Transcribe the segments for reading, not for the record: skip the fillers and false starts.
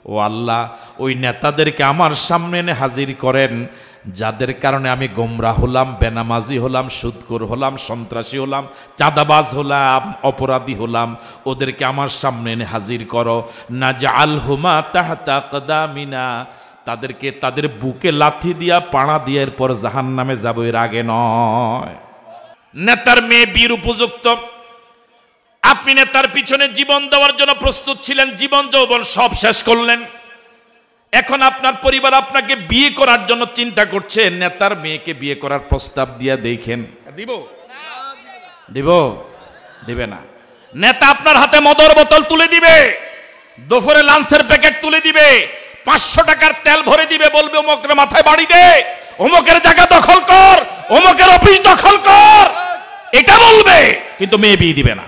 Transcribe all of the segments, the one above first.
ও আল্লাহ, ওই নেতাদেরকে আমার সামনে এনে হাজির করেন যাদের কারণে আমি গোমরা হলাম, বেনামাজি হলাম, সুদখোর হলাম, সন্ত্রাসী হলাম, চাঁদাবাজ হলাম, অপরাধী হলাম। ওদেরকে আমার সামনে এনে হাজির করো। নাজআলহুমা তাহতা আকদামিনা, তাদেরকে তাদের বুকে লাথি দিয়া পাড়া দিয়ে এরপর জাহান্নামে যাব, এর আগে নয়। নেতার মেয়ে বীর উপযুক্ত। আপনি নেতার পিছনে জীবন দেওয়ার জন্য প্রস্তুত ছিলেন, জীবন যৌবন সব শেষ করলেন। এখন আপনার পরিবার আপনাকে বিয়ে করার জন্য চিন্তা করছে, নেতার মেয়েকে বিয়ে করার প্রস্তাব দিয়া দেখেন। দিব? দিবে না। নেতা আপনার হাতে মদের বোতল তুলে দিবে, দুপুরে লাঞ্চের প্যাকেট তুলে দিবে, 500 টাকার তেল ভরে দিবে, বলবে অমুকের মাথায় বাড়ি দে, অমুকের জায়গা দখল কর, অমুকের অফিস দখল কর, এটা বলবে, কিন্তু মেয়ে বিয়ে দিবে না।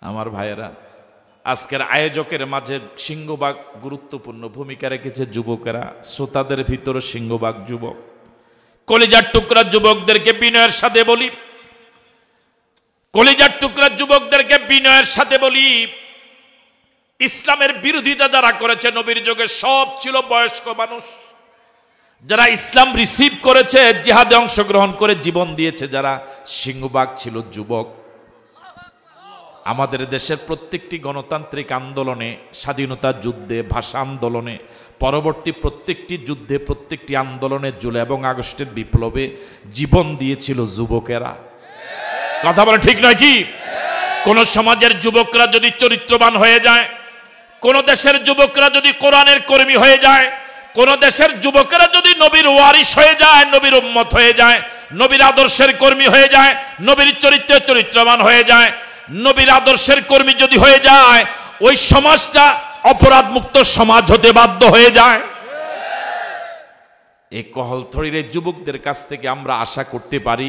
আমার ভাইয়েরা, আজকের আয়োজকের মাঝে সিংহভাগ গুরুত্বপূর্ণ ভূমিকা রেখেছে যুবকেরা। শ্রোতাদের ভিতরে সিংহভাগ যুবক। কলিজার টুকরা যুবকদেরকে বিনয়ের সাথে বলি, কলিজার টুকরা যুবকদেরকে বিনয়ের সাথে বলি, ইসলামের বিরোধিতা যারা করেছে নবীর যুগে সব ছিল বয়স্ক মানুষ। যারা ইসলাম রিসিভ করেছে, জিহাদে অংশগ্রহণ করে জীবন দিয়েছে যারা, সিংহভাগ ছিল যুবক। আমাদের দেশের প্রত্যেকটি গণতান্ত্রিক আন্দোলনে, স্বাধীনতা যুদ্ধে, ভাষা আন্দোলনে, পরবর্তী প্রত্যেকটি যুদ্ধে, প্রত্যেকটি আন্দোলনে, জুলাই এবং আগস্টের বিপ্লবে জীবন দিয়েছিল যুবকেরা। কথা বলে ঠিক নয় কি? কোন সমাজের যুবকরা যদি চরিত্রবান হয়ে যায়, কোন দেশের যুবকরা যদি কোরআনের কর্মী হয়ে যায়, কোন দেশের যুবকেরা যদি নবীর ওয়ারিস হয়ে যায়, নবীর উম্মত হয়ে যায়, নবীর আদর্শের কর্মী হয়ে যায়, নবীর চরিত্রে চরিত্রবান হয়ে যায়, নবীর আদর্শের কর্মী যদি হয়ে যায়, ওই সমাজটা অপরাধ মুক্ত সমাজ হতে বাধ্য হয়ে যায়। এই কহলথলির যুবকদের কাছ থেকে আমরা আশা করতে পারি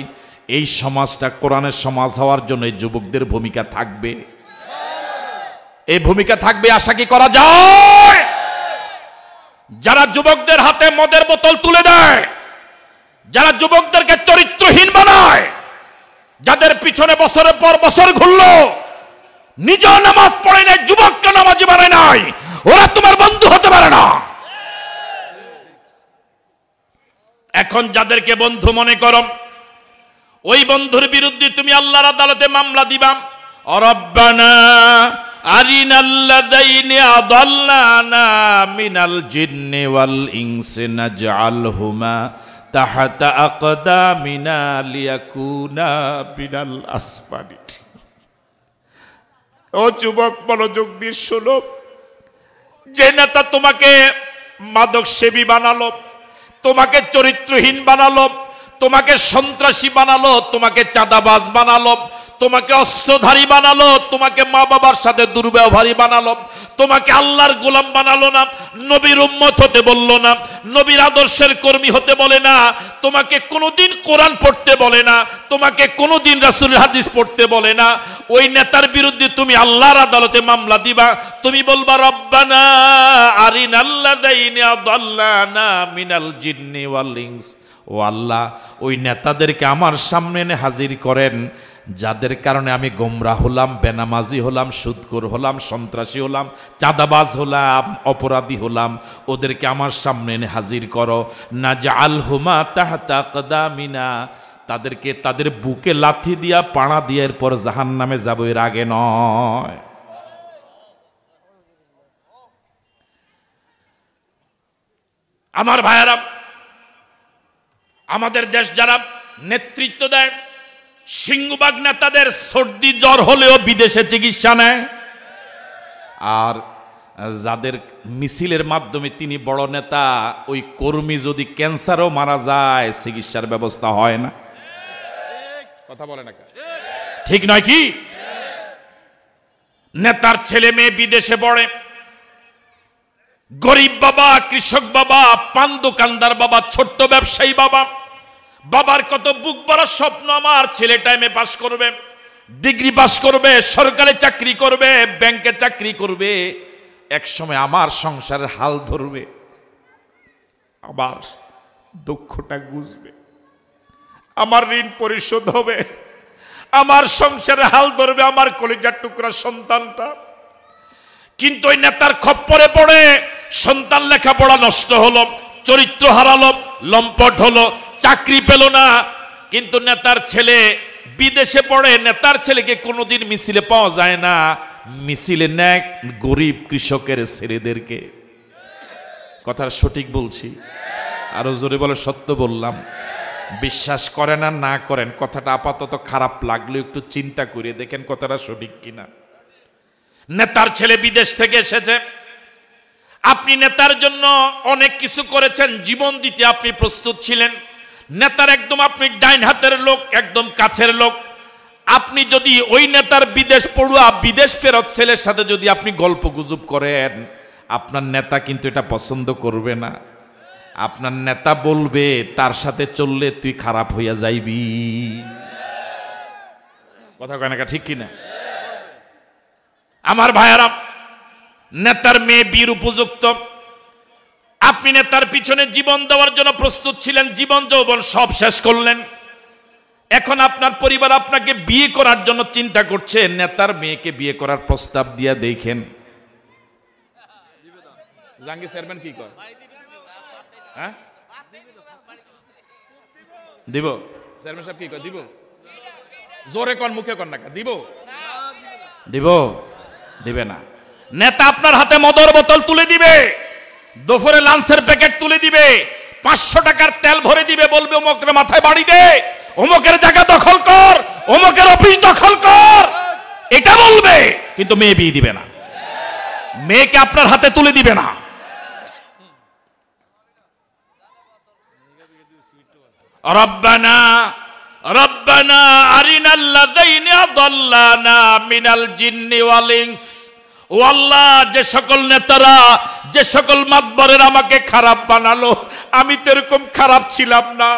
এই সমাজটা কোরআনের সমাজ হওয়ার জন্য এই যুবকদের ভূমিকা থাকবে। এই ভূমিকা থাকবে, আশা কি করা যায়? যারা যুবকদের হাতে মদের বোতল তুলে দেয়, যারা যুবকদেরকে চরিত্রহীন বানায়, যাদের পিছনে বছরের পর বছর ঘুরলো, নিজেও নামাজ পড়ে নাই, যুবককে নামাজি বানায় নাই, ওরা তোমার বন্ধু হতে পারে না। এখন যাদেরকে বন্ধু মনে করো, ওই বন্ধুর বিরুদ্ধে তুমি আল্লাহর আদালতে মামলা দিবা। রব্বানা আরিনাল্লাযাইনি আদাল্লানা মিনাল জিন্নি ওয়াল ইনসি নাজআলহুমা তাহাতা আকদামিনা লিয়াকুনা বিনাল আসফালিন। ও যুবক, মনোযোগ দিয়ে শোনো। যে নেতা তোমাকে মাদক সেবী বানালো, তোমাকে চরিত্রহীন বানালো, তোমাকে সন্ত্রাসী বানালো, তোমাকে চাঁদাবাজ বানালো, তোমাকে অস্ত্রধারী বানালো, তোমাকে মা বাবার সাথে দুর্ব্যবহারী বানালো, তোমাকে আল্লাহর গোলাম বানালো না, নবীর উম্মত হতে বললো না, নবীর আদর্শের কর্মী হতে বলে না, তোমাকে কোনোদিন কোরআন পড়তে বলে না, তোমাকে কোনোদিন রাসূলের হাদিস পড়তে বলে না, ওই নেতার বিরুদ্ধে তুমি আল্লাহর আদালতে মামলা দিবা। তুমি বলবা রব্বানা আরিনাল্লাযাইনি আদাল্লানা মিনাল জিন্নি ওয়াল ইনস। ও আল্লাহ, ওই নেতাদেরকে আমার সামনে এনে হাজির করেন যাদের কারণে আমি গোমরা হলাম, বেনামাজি হলাম, সুদখোর হলাম, সন্ত্রাসী হলাম, চাঁদাবাজ হলাম, অপরাধী হলাম। ওদেরকে আমার সামনে এনে হাজির করো। নাজআলহুমা তাহতা আকদামিনা, তাদেরকে তাদের বুকে লাথি দিয়া পাড়া দিয়ে এরপর জাহান্নামে যাব, এর আগে নয়। আমার ভাইয়েরা, আমাদের দেশ যারা নেতৃত্ব দেয়, সিংহভাগ নেতাদের সর্দি জ্বর হলেও বিদেশে চিকিৎসা নেয়। আর যাদের মিছিলের মাধ্যমে তিনি বড় নেতা, ওই কর্মী যদি ক্যান্সারও মারা যায়, চিকিৎসার ব্যবস্থা হয় না। কথা বলে না, ঠিক নয় কি? নেতার ছেলে মেয়ে বিদেশে পড়ে, গরিব বাবা, কৃষক বাবা, পান দোকানদার বাবা, ছোট্ট ব্যবসায়ী বাবা, বাবার কত বুক ভরা স্বপ্ন, আমার ছেলেটা এমএ পাস করবে, ডিগ্রি পাস করবে, সরকারি চাকরি করবে, ব্যাংকে চাকরি করবে, একসময় আমার সংসারের হাল ধরবে, আবার দুঃখটা বুঝবে, আমার ঋণ পরিশোধ হবে, আমার সংসারে হাল ধরবে আমার কলিজার টুকরা সন্তানটা। কিন্তু ওই নেতার খপ্পরে পড়ে সন্তান লেখাপড়া নষ্ট হলো, চরিত্র হারালো, লম্পট হলো, চাকরি পেল না। কিন্তু নেতার ছেলে বিদেশে পড়ে, নেতার ছেলেকে কোনোদিন মিছিলে পাওয়া যায় না। মিছিলে নেয় গরিব কৃষকের ছেলেদেরকে। কথা সঠিক বলছি? আরো জোরে বলে সত্য বললাম? বিশ্বাস করেন আর না করেন, কথাটা আপাতত খারাপ লাগলো, একটু চিন্তা করে দেখেন কথাটা সঠিক কিনা। নেতার ছেলে বিদেশ থেকে এসেছে, আপনি নেতার জন্য অনেক কিছু করেছেন, জীবন দিতে আপনি প্রস্তুত ছিলেন। নেতার একদম আপনি ডাইন হাতের লোক, একদম কাছের লোক। আপনি যদি ওই নেতার বিদেশ পড়ুয়া, বিদেশ ফেরত ছেলের সাথে যদি আপনি গল্প গুজব করেন, আপনার নেতা কিন্তু এটা পছন্দ করবে না। আপনার নেতা বলবে তার সাথে চললে তুই খারাপ হইয়া যাইবি। কথা কয় না ঠিক কিনা? আমার ভাইয়ারা, নেতার মেয়ে বীর উপযুক্ত। আপনি নেতার পিছনে জীবন দেওয়ার জন্য প্রস্তুত ছিলেন, জীবন যৌবন সব শেষ করলেন। এখন আপনার পরিবার আপনাকে বিয়ে করার জন্য চিন্তা করছে, নেতার মেয়েকে বিয়ে করার প্রস্তাব দিয়া দেখেন। জাহাঙ্গীর চেয়ারম্যান কি কয়? হ্যাঁ দিব? চেয়ারম্যান সাহেব কি কয়? দিব? জোরে কন, মুখে কন না, দিব? দিব? দিবে না। নেতা আপনার হাতে মদের বোতল তুলে দিবে, দুপুরে লাঞ্চের প্যাকেট তুলে দিবে, 500 টাকার তেল ভরে দিবে, বলবে অমুকের মাথায় বাড়ি দে, অমুকের জায়গা দখল কর, অমুকের অফিস দখল কর, এটা বলবে। কিন্তু মেয়ে বিয়ে দিবে না, মেয়েকে আপনার হাতে তুলে দিবে না। রব্বানা রব্বানা আরিনাল্লাযাইনি আদাল্লানা মিনাল জিন্নি ওয়াল ইনস। ও আল্লাহ, যে সকল নেতারা, যে সকল মাতবরের আমাকে খারাপ বানালো, আমি তো এরকম খারাপ ছিলাম না।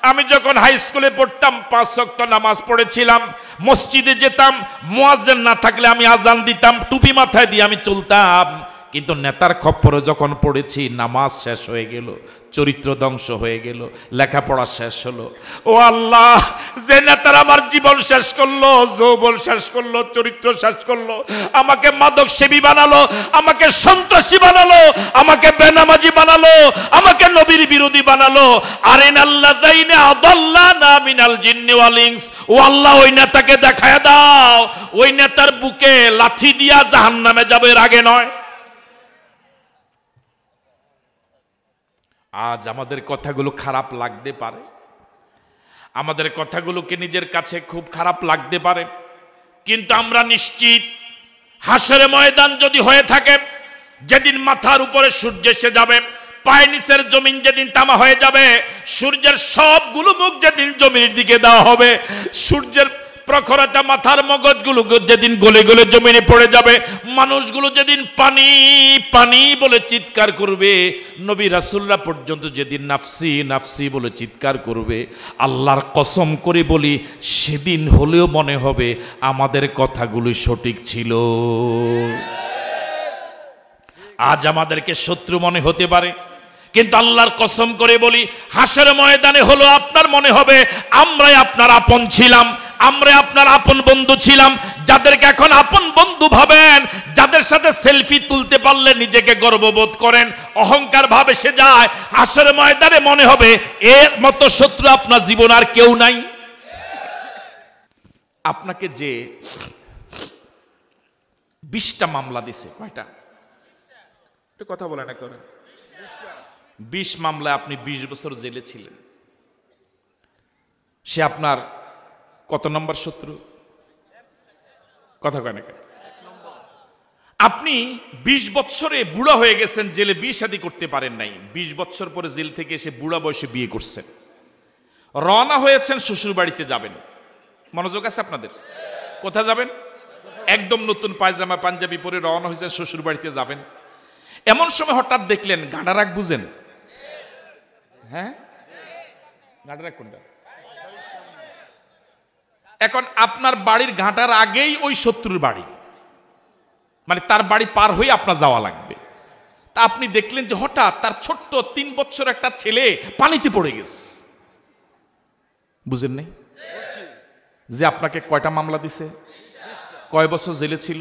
আমি যখন হাই স্কুলে পড়তাম 5 ওয়াক্ত নামাজ পড়েছিলাম, মসজিদে যেতাম, মুয়াজ্জিন না থাকলে আমি আজান দিতাম, টুপি মাথায় দিয়ে আমি চলতাম। কিন্তু নেতার খপ্পরে যখন পড়েছি, নামাজ শেষ হয়ে গেল, চরিত্র ধ্বংস হয়ে গেল, লেখাপড়া শেষ হলো। ও আল্লাহ, যে নেতার আমার জীবন শেষ করলো, যৌবন শেষ করলো, চরিত্র শেষ করলো, আমাকে মাদক সেবী বানালো, আমাকে সন্ত্রাসী বানালো, আমাকে বেনামাজি বানালো, আমাকে নবীর বিরোধী বানালো। আরিনাল্লাযাইনি আদাল্লানা মিনাল জিন্নি ওয়াল ইনস। ও আল্লাহ, ওই নেতাকে দেখায় দাও, ওই নেতার বুকে লাথি দিয়া জাহান্নামে যাবে, এর আগে নয়। আজ আমাদের কথাগুলো খারাপ লাগতে পারে, আমাদের কথাগুলোকে নিজের কাছে খুব খারাপ লাগতে পারে, কিন্তু আমরা নিশ্চিত হাসরের ময়দান যদি হয়ে থাকে, যেদিন মাথার উপরে সূর্য এসে যাবে, পায়ের নিচের জমিন যেদিন তামা হয়ে যাবে, সূর্যের সবগুলো মুখ যেদিন জমিনের দিকে দেওয়া হবে, সূর্যের প্রখরতা মাথার মগজগুলো যেদিন গলে গলে জমিনে পড়ে যাবে, মানুষগুলো যেদিন পানি পানি বলে চিৎকার করবে, নবী রাসূলরা পর্যন্ত যেদিন নাফসি নাফসি বলে চিৎকার করবে, আল্লাহর কসম করে বলি, সেদিন হলেও মনে হবে আমাদের কথাগুলো সঠিক ছিল। আজ আমাদেরকে শত্রু মনে হতে পারে, কিন্তু আল্লাহর কসম করে বলি, হাসরের ময়দানে হলো আপনার মনে হবে আমরাই আপনার আপন ছিলাম, আমরা আপনার আপন বন্ধু ছিলাম। যাদেরকে এখন আপন বন্ধু ভাবেন, যাদের সাথে সেলফি তুলতে পারলে নিজেকে গর্ববোধ করেন, অহংকার ভাবে সে যায়, হাসরের ময়দানে মনে হবে এর মতো শত্রু আপনার জীবন আর কেউ নাই। আপনাকে যে 20টা মামলা দিছে, কয়টা? কথা বলে না করে। 20 মামলায় আপনি 20 বছর জেলে ছিলেন। সে আপনার কত নম্বর শত্রু? কথা কয় না। আপনি 20 বছরে বুড়া হয়ে গেছেন, জেলে বিয়ে শাদী করতে পারেন নাই, 20 বছর পরে জেল থেকে এসে বুড়া বয়সে বিয়ে করছেন, রওনা হয়েছেন শ্বশুর বাড়িতে যাবেন। মনোযোগ আছে আপনাদের? কোথায় যাবেন? একদম নতুন পায়জামা পাঞ্জাবি পরে রওনা হয়েছেন, শ্বশুর বাড়িতে যাবেন। এমন সময় হঠাৎ দেখলেন গাঁডারাক, বুঝেন? হ্যাঁ, গাঁডারাক কোনটা? এখন আপনার বাড়ির ঘাটার আগেই ওই শত্রুর বাড়ি, মানে তার বাড়ি পার হয়ে আপনার যাওয়া লাগবে। তা আপনি দেখলেন যে হঠাৎ তার ছোট্ট 3 বছর একটা ছেলে পানিতে পড়ে গেছে। বুঝেন নাই যে আপনাকে কয়টা মামলা দিছে, কয় বছর জেলে ছিল?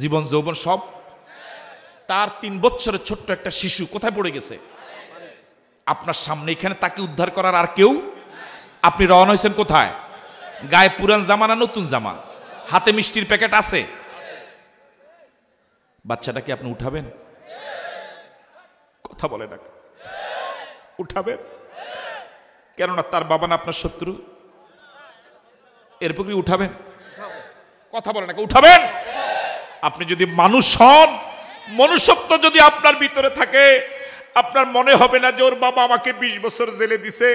জীবন যৌবন সব। তার 3 বছরের ছোট্ট একটা শিশু কোথায় পড়ে গেছে? আপনার সামনে এখানে তাকে উদ্ধার করার আর কেউ? আপনি রওনা হয়েছেন কোথায়? গায়ে পুরান জামা না নতুন জামা? হাতে মিষ্টির প্যাকেট আছে? বাচ্চাটাকে আপনি উঠাবেন? কথা বলে না, উঠাবেন? কেননা তার বাবা না আপনার শত্রু? এরপর কি উঠাবেন? কথা বলে না, উঠাবেন? আপনি যদি মানুষ হন, মনুষ্যত্ব যদি আপনার ভিতরে থাকে, আপনার মনে হবে না যে ওর বাবা আমাকে 20 বছর জেলে দিছে,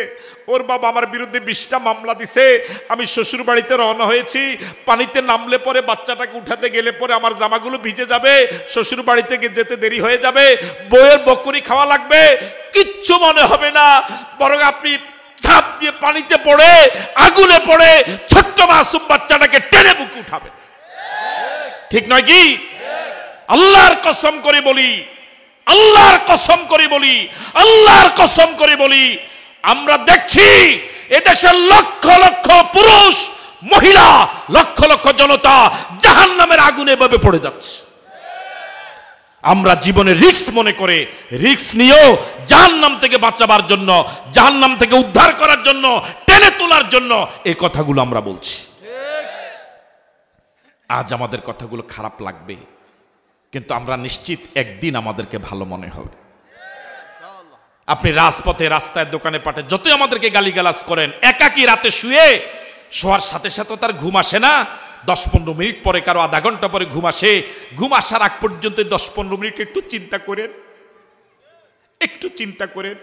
ওর বাবা আমার বিরুদ্ধে 20টা মামলা দিছে, আমি শ্বশুর বাড়িতে রওনা হয়েছি, পানিতে নামলে পরে বাচ্চাটাকে উঠাতে গেলে পরে আমার জামাগুলো ভিজে যাবে, শ্বশুর বাড়িতে যেতে দেরি হয়ে যাবে, বউয়ের বকুনি খাওয়া লাগবে, কিচ্ছু মনে হবে না। বরং আপনি ঝাঁপ দিয়ে পানিতে পড়ে, আগুনে পড়ে ছোট্ট মাসুম বাচ্চাটাকে টেনে বুকে উঠাবেন। ঠিক নয় কি? আল্লাহর কসম করে বলি, আল্লাহর কসম করে বলি, আল্লাহর কসম করে বলি, আমরা দেখছি এদেশের লক্ষ লক্ষ পুরুষ মহিলা, লক্ষ লক্ষ জনতা জাহান্নামের আগুনে এভাবে পড়ে যাচ্ছে। আমরা জীবনে রিস্ক মনে করে, রিস্ক নিয়েও জাহান্নাম থেকে বাঁচাবার জন্য, জাহান্নাম থেকে উদ্ধার করার জন্য, টেনে তোলার জন্য এই কথাগুলো আমরা বলছি। আজ আমাদের কথাগুলো খারাপ লাগবে, কিন্তু আমরা নিশ্চিত একদিন আমাদেরকে ভালো মনে হবে। আপনি রাজপথে, রাস্তায়, দোকানে পাটে যতই আমাদেরকে গালিগালাজ করেন, একাকী রাতে শুয়ে শোয়ার সাথে সাথে তার ঘুম আসে না। 10-15 মিনিট পরে, কারো আধা ঘন্টা পরে ঘুম আসে। ঘুম আসার আগ পর্যন্ত 10-15 মিনিট একটু চিন্তা করেন, একটু চিন্তা করেন,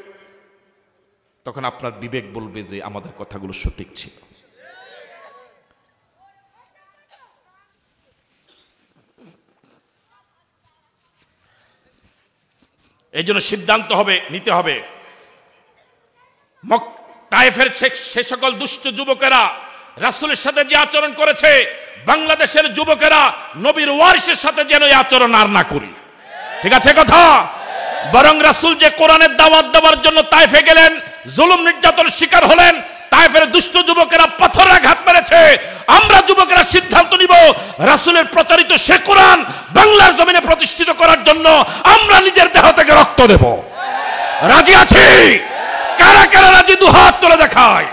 তখন আপনার বিবেক বলবে যে আমাদের কথাগুলো সঠিক ছিল। এই জন্য সিদ্ধান্ত নিতে হবে। তায়েফের সে সকল দুষ্ট যুবকেরা রাসূলের সাথে যে আচরণ করেছে, বাংলাদেশের যুবকেরা নবীর ওয়ারিসের সাথে যেন এই আচরণ আর না করি। ঠিক আছে কথা? বরং রাসূল যে কোরআনের দাওয়াত দেওয়ার জন্য তায়েফে গেলেন, জুলুম নির্যাতনের শিকার হলেন, তায়েফের দুষ্ট যুবকেরা পাথরের আঘাত মেরেছে। আমরা যুবকেরা সিদ্ধান্ত নিব, রাসূলের প্রচারিত সে কোরআন বাংলার জমিনে প্রতিষ্ঠিত করার জন্য আমরা নিজের দেহ থেকে রক্ত দেব। রাজি আছি? কারা কারা রাজি? দুহাত তুলে দেখায়।